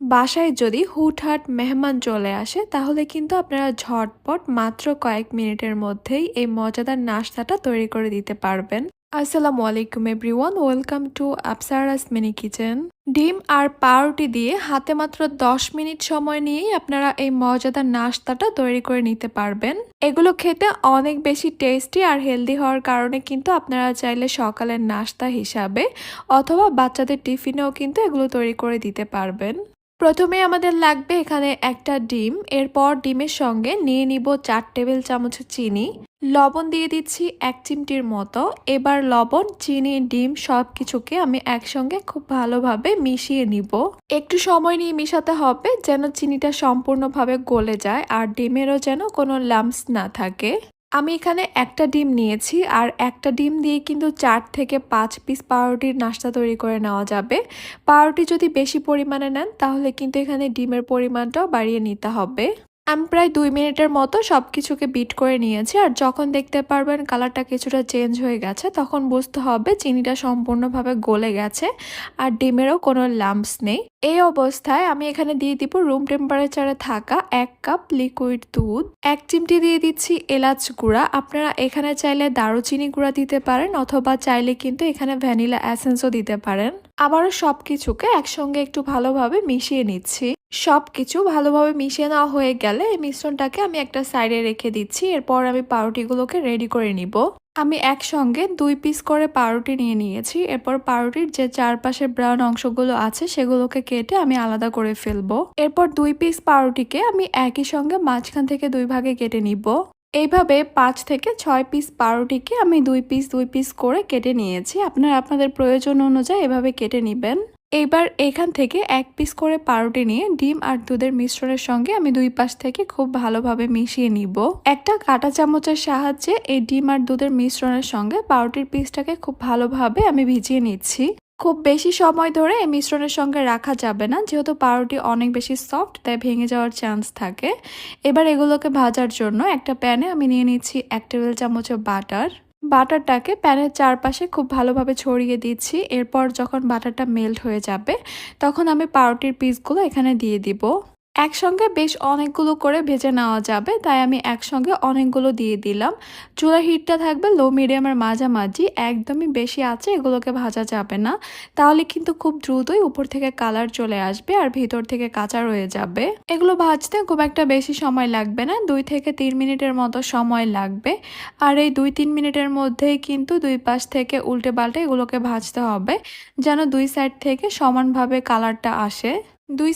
বাসায় যদি হুটহাট মেহমান চলে আসে তাহলে কিন্তু আপনারা ঝটপট মাত্র কয়েক মিনিটের মধ্যেই এই মজাদার নাস্তাটা তৈরি করে দিতে পারবেন। আসসালামু আলাইকুম everyone, welcome to Afsara's mini kitchen. ডিম আর পাউরুটি দিয়ে হাতে মাত্র 10 মিনিট সময় নিয়েই আপনারা এই মজাদার নাস্তাটা তৈরি করে নিতে পারবেন। এগুলো খেতে অনেক বেশি টেস্টি আর হেলদি হওয়ার কারণে কিন্তু আপনারা চাইলে সকালের নাস্তা হিসাবে অথবা বাচ্চাদের টিফিনেও কিন্তু এগুলো তৈরি করে দিতে পারবেন। প্রথমে আমাদের লাগবে এখানে একটা ডিম, এরপর ডিমের সঙ্গে নিয়ে নিব 4 টেবিল চামচ চিনি, লবণ দিয়ে দিচ্ছি 1 চিমটির মতো। এবার লবণ, চিনি, ডিম সবকিছুকে আমি একসঙ্গে খুব ভালোভাবে মিশিয়ে নিব। একটু সময় নিয়ে মিশাতে হবে যেন চিনিটা সম্পূর্ণভাবে গলে যায় আর ডিমেরও যেন কোনো লাম্পস না থাকে। আমি এখানে একটা ডিম নিয়েছি আর একটা ডিম দিয়ে কিন্তু 4 থেকে 5 পিস পাউরুটির নাস্তা তৈরি করে নেওয়া যাবে। পাউরুটি যদি বেশি পরিমাণে নেন তাহলে কিন্তু এখানে ডিমের পরিমাণটাও বাড়িয়ে নিতে হবে। আমি প্রায় 2 মিনিটের মতো সবকিছুকে বিট করে নিয়েছি আর যখন দেখতে পারবেন কালারটা কিছুটা চেঞ্জ হয়ে গেছে তখন বুঝতে হবে চিনিটা সম্পূর্ণভাবে গলে গেছে আর ডিমেরও কোনো লাম্পস নেই। এই অবস্থায় আমি এখানে দিয়ে দিব রুম টেম্পারেচারে থাকা 1 কাপ লিকুইড দুধ, 1 চিমটি দিয়ে দিচ্ছি এলাচ গুঁড়া। আপনারা এখানে চাইলে দারুচিনি গুঁড়া দিতে পারেন অথবা চাইলে কিন্তু এখানে ভ্যানিলা এসেন্সও দিতে পারেন। আবারও সবকিছুকে একসঙ্গে একটু ভালোভাবে মিশিয়ে নিচ্ছি। সবকিছু ভালোভাবে মিশিয়ে নেওয়া হয়ে গেলে এই মিশ্রণটাকে আমি একটা সাইডে রেখে দিচ্ছি। এরপর আমি পাউরুটিগুলোকে রেডি করে নিব। আমি একসঙ্গে 2 পিস করে পাউরুটি নিয়ে নিয়েছি। এরপর পাউরুটির যে চারপাশে ব্রাউন অংশগুলো আছে সেগুলোকে কেটে আমি আলাদা করে ফেলবো। এরপর 2 পিস পাউরুটিকে আমি একই সঙ্গে মাঝখান থেকে 2 ভাগে কেটে নিব। এইভাবে 5 থেকে 6 পিস পাউরুটিকে আমি 2 পিস করে কেটে নিয়েছি। আপনারা আপনাদের প্রয়োজন অনুযায়ী এভাবে কেটে নেবেন। এইবার এখান থেকে 1 পিস করে পাউরুটি নিয়ে ডিম আর দুধের মিশ্রণের সঙ্গে আমি 2 পাশ থেকে খুব ভালোভাবে মিশিয়ে নিব। একটা কাঁটা চামচের সাহায্যে এই ডিম আর দুধের মিশ্রণের সঙ্গে পাউরুটির পিসটাকে খুব ভালোভাবে আমি ভিজিয়ে নিচ্ছি। খুব বেশি সময় ধরে এই মিশ্রণের সঙ্গে রাখা যাবে না, যেহেতু পাউরুটি অনেক বেশি সফট তাই ভেঙে যাওয়ার চান্স থাকে। এবার এগুলোকে ভাজার জন্য একটা প্যানে আমি নিয়ে নিচ্ছি 1 টেবিল চামচ বাটার। বাটারটাকে প্যানের চারপাশে খুব ভালোভাবে ছড়িয়ে দিচ্ছি। এরপর যখন বাটারটা মেল্ট হয়ে যাবে তখন আমি পাউরুটির পিসগুলো এখানে দিয়ে দিব। একসঙ্গে বেশ অনেকগুলো করে ভেজে নেওয়া যাবে তাই আমি একসঙ্গে অনেকগুলো দিয়ে দিলাম। চুলার হিটটা থাকবে লো মিডিয়ামের মাঝামাঝি, একদমই বেশি আছে এগুলোকে ভাজা যাবে না, তাহলে কিন্তু খুব দ্রুতই উপর থেকে কালার চলে আসবে আর ভিতর থেকে কাঁচা রয়ে যাবে। এগুলো ভাজতে খুব একটা বেশি সময় লাগবে না, 2 থেকে 3 মিনিটের মতো সময় লাগবে। আর এই 2-3 মিনিটের মধ্যেই কিন্তু 2 পাশ থেকে উল্টে পাল্টে এগুলোকে ভাজতে হবে যেন 2 সাইড থেকে সমানভাবে কালারটা আসে। 2